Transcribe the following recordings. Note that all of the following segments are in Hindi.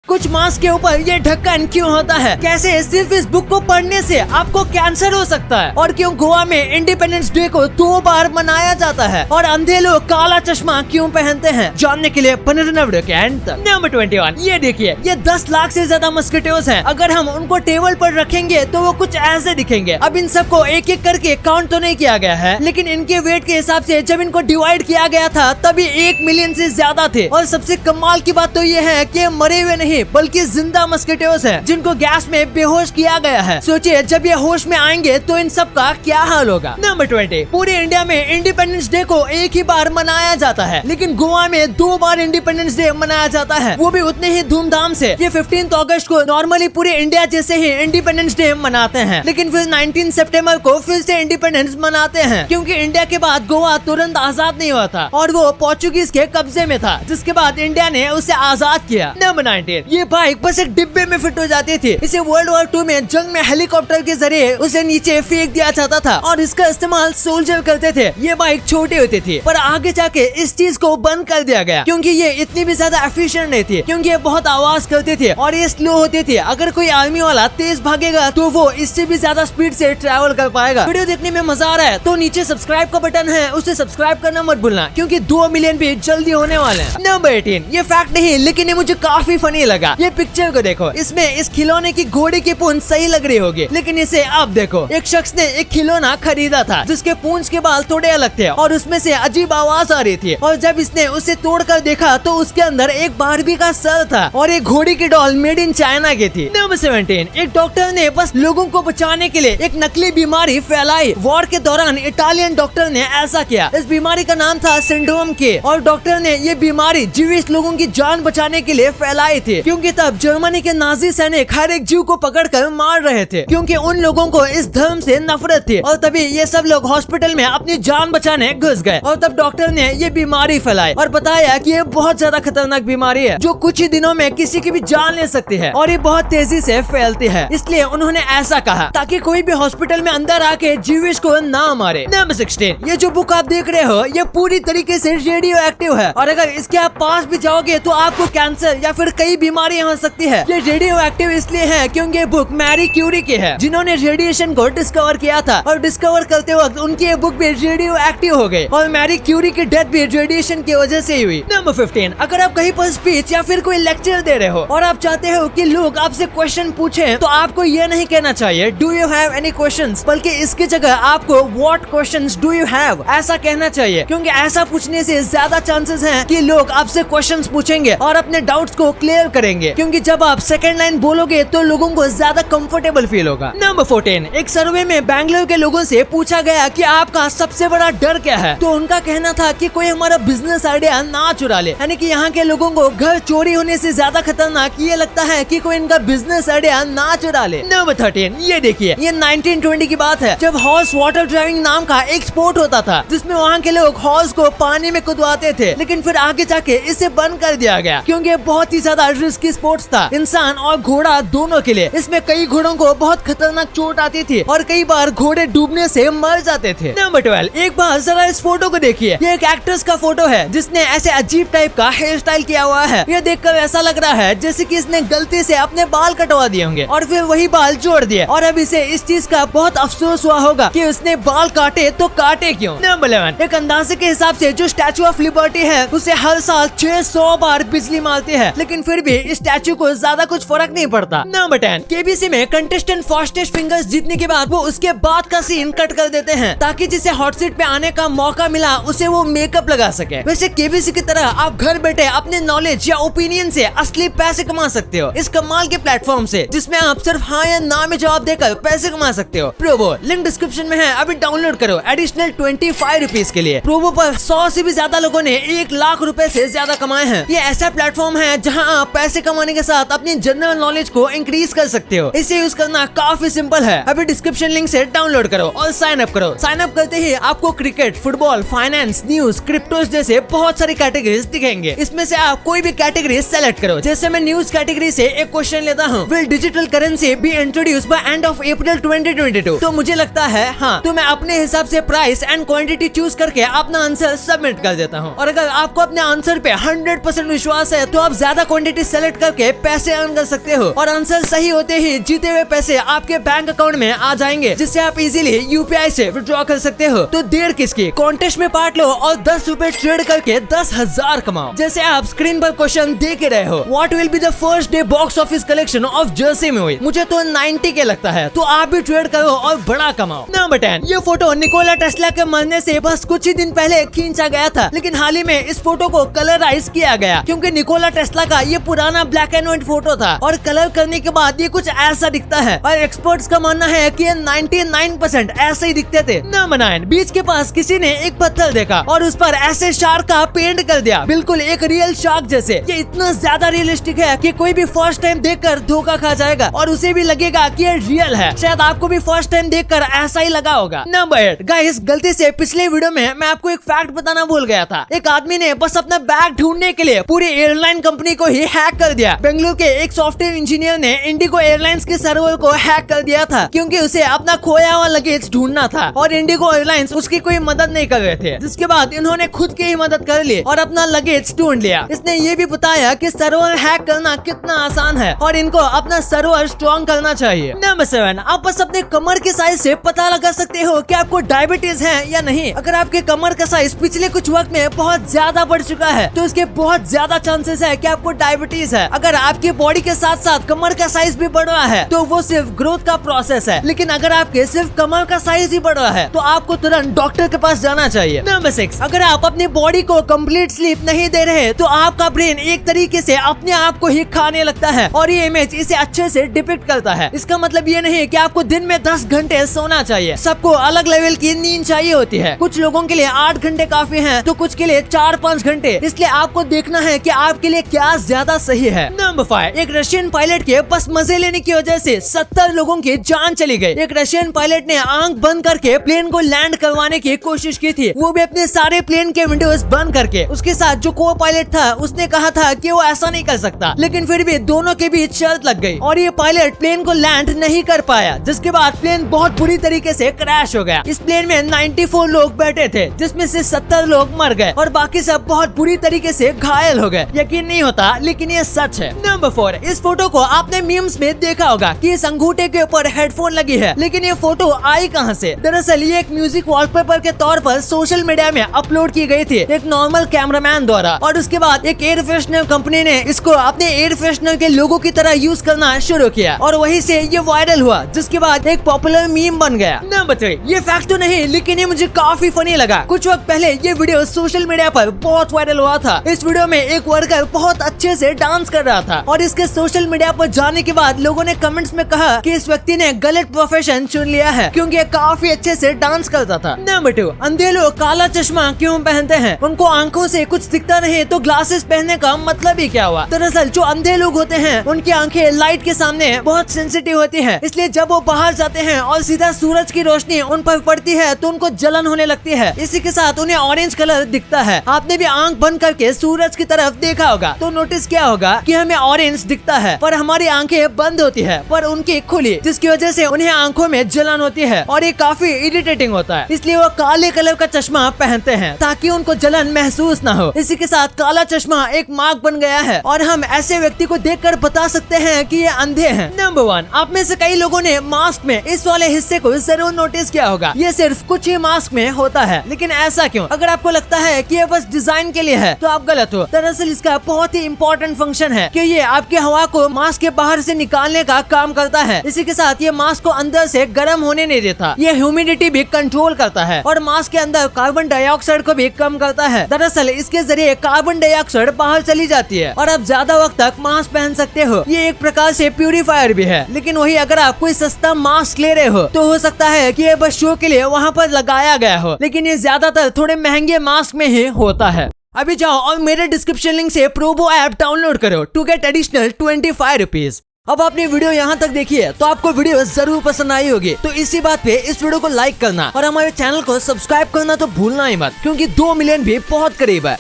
कुछ मांस के ऊपर ये ढक्कन क्यों होता है? कैसे सिर्फ इस बुक को पढ़ने से आपको कैंसर हो सकता है? और क्यों गोवा में इंडिपेंडेंस डे को 2 बार मनाया जाता है? और अंधे लोग काला चश्मा क्यों पहनते हैं? जानने के लिए बने रहना वीडियो के एंड तक। नंबर 21, ये देखिए, ये 10 लाख से ज्यादा मस्किटोज हैं। अगर हम उनको टेबल पर रखेंगे तो वो कुछ ऐसे दिखेंगे। अब इन सबको एक एक करके काउंट तो नहीं किया गया है, लेकिन इनके वेट के हिसाब से जब इनको डिवाइड किया गया था तभी 1 मिलियन से ज्यादा थे। और सबसे कमाल की बात तो ये है कि मरे हुए नहीं बल्कि जिंदा मस्किटोज हैं, जिनको गैस में बेहोश किया गया है। सोचिए जब ये होश में आएंगे तो इन सब का क्या हाल होगा। नंबर 20, पूरे इंडिया में इंडिपेंडेंस डे को एक ही बार मनाया जाता है, लेकिन गोवा में 2 बार इंडिपेंडेंस डे मनाया जाता है, वो भी उतने ही धूमधाम से। ये 15 अगस्त को नॉर्मली पूरे इंडिया जैसे ही इंडिपेंडेंस डे मनाते हैं, लेकिन फिर 19 सितंबर को फिर से इंडिपेंडेंस मनाते हैं, क्योंकि इंडिया के बाद गोवा तुरंत आजाद नहीं हुआ था और वो पोर्चुगीज के कब्जे में था, जिसके बाद इंडिया ने उसे आजाद किया। नंबर 19, ये बाइक बस एक डिब्बे में फिट हो जाती थी। इसे वर्ल्ड वॉर 2 में जंग में हेलीकॉप्टर के जरिए उसे नीचे फेंक दिया जाता था और इसका इस्तेमाल सोल्जर करते थे। ये बाइक छोटी होती थी, पर आगे जाके इस चीज को बंद कर दिया गया, क्योंकि ये इतनी भी ज्यादा एफिशिएंट नहीं थी, क्योंकि ये बहुत आवाज करती थी और ये स्लो होती थी। अगर कोई आर्मी वाला तेज भागेगा तो वो इससे भी ज्यादा स्पीड से ट्रैवल कर पाएगा। वीडियो देखने में मजा आ रहा है तो नीचे सब्सक्राइब का बटन है, उसे सब्सक्राइब करना मत भूलना, क्योंकि 2 मिलियन भी जल्दी होने वाले हैं। नंबर 18, ये फैक्ट नहीं लेकिन ये मुझे काफी फनी लगा। ये पिक्चर को देखो, इसमें इस खिलौने की घोड़े की पूंछ सही लग रही होगी, लेकिन इसे आप देखो, एक शख्स ने एक खिलौना खरीदा था जिसके पूंछ के बाल थोड़े अलग थे और उसमें से अजीब आवाज आ रही थी, और जब इसने उसे तोड़कर देखा तो उसके अंदर एक बारबी का सर था और एक घोड़ी की डॉल मेड इन चाइना की थी। नंबर 17, एक डॉक्टर ने बस लोगों को बचाने के लिए एक नकली बीमारी फैलाई। वॉर के दौरान इटालियन डॉक्टर ने ऐसा किया। इस बीमारी का नाम था सिंड्रोम के, और डॉक्टर ने ये बीमारी जीवित लोगों की जान बचाने के लिए फैलाई थी, क्योंकि तब जर्मनी के नाजी सैनिक हर एक जीव को पकड़कर मार रहे थे, क्योंकि उन लोगों को इस धर्म से नफरत थी। और तभी ये सब लोग हॉस्पिटल में अपनी जान बचाने घुस गए, और तब डॉक्टर ने ये बीमारी फैलाई और बताया कि ये बहुत ज्यादा खतरनाक बीमारी है जो कुछ ही दिनों में किसी की भी जान ले सकती है और ये बहुत तेजी से फैलती है। इसलिए उन्होंने ऐसा कहा ताकि कोई भी हॉस्पिटल में अंदर आके जीवित को ना मारे। नंबर 16, ये जो बुक आप देख रहे हो ये पूरी तरीके से रेडियो एक्टिव है, और अगर इसके आप पास भी जाओगे तो आपको कैंसर या फिर कई बीमारियां हो सकती है। ये रेडियो एक्टिव इसलिए है क्योंकि ये बुक मैरी क्यूरी की है, जिन्होंने रेडिएशन को डिस्कवर किया था, और डिस्कवर करते वक्त उनकी ये बुक भी रेडियो एक्टिव हो गई, और मैरी क्यूरी की डेथ भी रेडिएशन की वजह से हुई। नंबर 15, अगर आप कहीं पर स्पीच या फिर कोई लेक्चर दे रहे हो और आप चाहते हो कि लोग आपसे क्वेश्चन पूछें, तो आपको ये नहीं कहना चाहिए do you have any questions, बल्कि इसकी जगह आपको what questions do you have ऐसा कहना चाहिए, क्योंकि ऐसा पूछने से ज्यादा चांसेस हैं कि लोग आपसे क्वेश्चंस पूछेंगे और अपने डाउट्स को क्लियर करेंगे, क्योंकि जब आप सेकंड लाइन बोलोगे तो लोगों को ज्यादा कंफर्टेबल फील होगा। नंबर 14, एक सर्वे में बैंगलोर के लोगों से पूछा गया कि आपका सबसे बड़ा डर क्या है, तो उनका कहना था कि कोई हमारा बिजनेस आइडिया ना चुरा ले, यानी कि यहाँ के लोगों को घर चोरी होने से ज्यादा खतरनाक ये लगता है कि कोई इनका बिजनेस आइडिया ना चुरा ले। नंबर 13, ये देखिए, ये 1920 की बात है, जब हॉर्स वाटर ड्राइविंग नाम का एक स्पोर्ट होता था, जिसमें वहाँ के लोग हॉर्स को पानी में कुदवाते थे, लेकिन फिर आगे जाके इसे बंद कर दिया गया, क्योंकि बहुत ही ज्यादा रिस्की स्पोर्ट्स था इंसान और घोड़ा दोनों के लिए। इसमें कई घोड़ों को बहुत खतरनाक चोट आती थी और कई बार घोड़े डूबने से मर जाते थे। नंबर 12, एक बार जरा इस फोटो को देखिए, ये एक एक्ट्रेस का फोटो है जिसने ऐसे अजीब टाइप का हेयर स्टाइल किया हुआ है। ये देखकर ऐसा लग रहा है जैसे कि इसने गलती से अपने बाल कटवा दिए होंगे और फिर वही बाल जोड़ दिए, और अब इसे इस चीज का बहुत अफसोस हुआ होगा कि उसने बाल काटे तो काटे क्यों। नंबर 11, एक अंदाजे के हिसाब से जो स्टैचू ऑफ लिबर्टी है उसे हर साल 600 बार बिजली मारती है, लेकिन फिर भी इस स्टैचू को ज्यादा कुछ फर्क नहीं पड़ता। नंबर 10, केबीसी में कंटेस्टेंट फास्टेस्ट फिंगर्स जीतने के बाद वो उसके बाद का सीन कट कर देते हैं, ताकि जिसे हॉट सीट पे आने का मौका मिला उसे वो मेकअप लगा सके। वैसे केबीसी की तरह आप घर बैठे अपने नॉलेज या ओपिनियन से असली पैसे कमा सकते हो इस कमाल के प्लेटफॉर्म से, जिसमें आप सिर्फ हाँ या ना में जवाब देकर पैसे कमा सकते हो। प्रोबो लिंक डिस्क्रिप्शन में है, अभी डाउनलोड करो एडिशनल 25 रुपीज के लिए। प्रोबो पर 100 से भी ज्यादा लोगों ने 1 लाख रुपए से ज्यादा कमाए हैं। ये ऐसा प्लेटफॉर्म है जहां आप पैसे कमाने के साथ अपनी जनरल नॉलेज को इंक्रीज कर सकते हो। इसे यूज करना काफी सिंपल है, अभी डिस्क्रिप्शन लिंक से डाउनलोड करो और साइन अप करो। साइन अप करते ही आपको cricket, football, finance, news, cryptos जैसे बहुत सारी कैटेगरीज दिखेंगे। इसमें से आप कोई भी कैटेगरी सेलेक्ट करो। जैसे मैं न्यूज कैटेगरी से एक क्वेश्चन लेता हूँ, will digital currency be introduce by end of April 2022? तो मुझे लगता है हाँ, तो मैं अपने हिसाब से प्राइस एंड क्वांटिटी चूज करके अपना आंसर सबमिट कर देता हूँ। और अगर आपको अपने आंसर पे 100% विश्वास है तो आप ज्यादा क्वांटिटी सेलेक्ट करके पैसे अर्न कर सकते हो और आंसर सही होते ही जीते हुए पैसे आपके बैंक अकाउंट में आ जाएंगे, जिससे आप इजीली यूपीआई से विड्रॉ कर सकते हो। तो देर किसकी, कॉन्टेस्ट में पार्ट लो और 10 रुपए ट्रेड करके 10,000 कमाओ। जैसे आप स्क्रीन पर क्वेश्चन देख रहे हो, what will be the first day box office collection of Jersey movie? मुझे तो 90 के लगता है, तो आप भी ट्रेड करो और बड़ा कमाओ। नंबर 10, ये फोटो निकोला टेस्ला के मरने से बस कुछ ही दिन पहले खींचा गया था, लेकिन हाल ही में इस फोटो को कलराइज किया गया क्योंकि निकोला टेस्ला का ये पुराना ब्लैक एंड व्हाइट फोटो था और कलर करने के बाद ये कुछ ऐसा दिखता है और एक्सपर्ट्स का मानना है कि ये 99% ऐसे ही दिखते थे। नंबर 9, बीच के पास किसी ने एक पत्थर देखा और उस पर ऐसे शार्क का पेंट कर दिया, बिल्कुल एक रियल शार्क जैसे। ये इतना ज्यादा रियलिस्टिक है कि कोई भी फर्स्ट टाइम देखकर धोखा खा जाएगा और उसे भी लगेगा कि ये रियल है। शायद आपको भी फर्स्ट टाइम देखकर ऐसा ही लगा होगा। नंबर 8, गाइस गलती से पिछले वीडियो में मैं आपको एक फैक्ट बताना भूल गया था। एक आदमी ने बस अपना बैग ढूंढने के लिए पूरी एयरलाइन कंपनी को ही हैक कर दिया। बेंगलुरु के एक सॉफ्टवेयर इंजीनियर ने इंडिगो एयरलाइंस के सर्वर को हैक कर दिया था क्योंकि उसे अपना खोया हुआ लगेज ढूंढना था और इंडिगो एयरलाइंस उसकी कोई मदद नहीं कर रहे थे, जिसके बाद इन्होंने खुद की ही मदद कर ली और अपना लगेज ढूंढ लिया। इसने ये भी बताया कि सर्वर हैक करना कितना आसान है और इनको अपना सर्वर स्ट्रॉन्ग करना चाहिए। नंबर 7, आप बस अपने कमर के साइज से पता लगा सकते हो कि आपको डायबिटीज है या नहीं। अगर आपके कमर का साइज पिछले कुछ वक्त में बहुत ज्यादा बढ़ चुका है तो उसके बहुत ज्यादा चांसेस है कि आपको डायबिटीज है। अगर आपकी बॉडी के साथ साथ कमर का साइज भी बढ़ रहा है तो वो सिर्फ ग्रोथ का प्रोसेस है, लेकिन अगर आपके सिर्फ कमर का साइज ही बढ़ रहा है तो आपको तुरंत डॉक्टर के पास जाना चाहिए। नंबर 6, अगर आप अपनी बॉडी को कंप्लीट स्लीप नहीं दे रहे तो आपका ब्रेन एक तरीके से अपने आप को ही खाने लगता है और ये इमेज इसे अच्छे से डिपिक्ट करता है। इसका मतलब ये नहीं कि आपको दिन में 10 घंटे सोना चाहिए, सबको अलग लेवल की नींद चाहिए होती है। कुछ लोगों के लिए 8 घंटे काफी हैं, तो कुछ के लिए 4-5 घंटे। इसलिए आपको देखना है कि आपके लिए क्या ज्यादा सही है। नंबर 5, एक रशियन पायलट के बस मजे लेने की वजह से 70 लोगों की जान चली गई। एक रशियन पायलट ने आंख बंद करके प्लेन को लैंड करवाने की कोशिश की थी, वो भी अपने सारे प्लेन के विंडोज बंद करके। उसके साथ जो को पायलट था उसने कहा था कि वो ऐसा नहीं कर सकता, लेकिन फिर भी दोनों के बीच शर्त लग गई और ये पायलट प्लेन को लैंड नहीं कर पाया, जिसके बाद प्लेन बहुत बुरी तरीके से क्रैश हो गया। इस प्लेन में 94 लोग बैठे थे, जिसमें से 70 लोग मर गए और बाकी सब बहुत बुरी तरीके से घायल हो गए। यकीन नहीं होता, लेकिन ये सच है। नंबर 4, इस फोटो को आपने मीम्स में देखा होगा कि इस अंगूठे के ऊपर हेडफोन लगी है, लेकिन ये फोटो आई कहां से? दरअसल ये एक म्यूजिक वॉलपेपर के तौर पर सोशल मीडिया में अपलोड की गई थी एक नॉर्मल कैमरामैन द्वारा और उसके बाद एक एयर फ्रेशनर कंपनी ने इसको अपने एयर फ्रेशनर के लोगो की तरह यूज करना शुरू किया और वहीं से ये वायरल हुआ, जिसके बाद एक पॉपुलर मीम बन गया। नंबर 3, ये फैक्ट तो नहीं, लेकिन ये मुझे काफी फनी लगा। कुछ वक्त पहले ये वीडियो सोशल मीडिया पर बहुत वायरल हुआ था। इस वीडियो में एक वर्कर बहुत अच्छे से डांस कर रहा था और इसके सोशल मीडिया पर जाने के बाद लोगों ने कमेंट्स में कहा कि इस व्यक्ति ने गलत प्रोफेशन चुन लिया है क्योंकि ये काफी अच्छे से डांस करता था। नंबर 2, अंधे लोग काला चश्मा क्यों पहनते हैं? उनको आंखों से कुछ दिखता नहीं तो ग्लासेस पहनने का मतलब ही क्या हुआ? दरअसल जो अंधे लोग होते हैं उनकी आंखें लाइट के सामने बहुत सेंसिटिव होती है, इसलिए जब वो बाहर जाते हैं और सीधा सूरज की रोशनी उन पर पड़ती है तो उनको जलन होने लगती है। इसी के साथ उन्हें ऑरेंज कलर दिखता है। आपने भी आंख बंद करके सूरज की तरफ देखा होगा तो नोटिस किया होगा कि हमें ऑरेंज दिखता है पर हमारी आंखें बंद होती है पर उनकी खुली, जिसकी वजह से उन्हें आंखों में जलन होती है और ये काफी इरिटेटिंग होता है। इसलिए वो काले कलर का चश्मा पहनते हैं ताकि उनको जलन महसूस ना हो। इसी के साथ काला चश्मा एक मार्क बन गया है और हम ऐसे व्यक्ति को देखकर बता सकते हैं कि ये अंधे हैं। नंबर 1, आप में से कई लोगों ने मास्क में इस वाले हिस्से को जरूर नोटिस किया होगा। ये सिर्फ कुछ ही मास्क में होता है, लेकिन ऐसा क्यों? अगर आपको लगता है कि ये बस डिजाइन के लिए है तो आप गलत हो। दरअसल इसका बहुत ही इम्पोर्टेंट फंक्शन है कि ये आपकी हवा को मास्क के बाहर से निकालने का काम करता है। इसी के साथ ये मास्क को अंदर से गर्म होने नहीं देता, ये ह्यूमिडिटी भी कंट्रोल करता है और मास्क के अंदर कार्बन डाइऑक्साइड को भी कम करता है। दरअसल इसके जरिए कार्बन डाइऑक्साइड बाहर चली जाती है और आप ज्यादा वक्त तक मास्क पहन सकते हो। ये एक प्रकार से प्यूरिफायर भी है, लेकिन वही अगर आप कोई सस्ता मास्क ले रहे हो तो हो सकता है कि ये बस शो के लिए वहाँ पर लगाया गया हो, लेकिन ये ज्यादातर थोड़े महंगे मास्क में ही होता है। अभी जाओ और मेरे डिस्क्रिप्शन लिंक से प्रोबो ऐप डाउनलोड करो टू गेट एडिशनल 25 रुपीज। अब आपने वीडियो यहाँ तक देखी है तो आपको वीडियो जरूर पसंद आई होगी, तो इसी बात पे इस वीडियो को लाइक करना और हमारे चैनल को सब्सक्राइब करना तो भूलना ही मत, क्योंकि 2 मिलियन भी बहुत करीब है।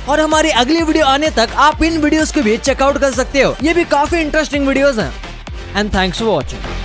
और हमारी अगली वीडियो आने तक आप इन वीडियोस को भी चेकआउट कर सकते हो, ये भी काफी इंटरेस्टिंग वीडियोस हैं। And thanks for watching.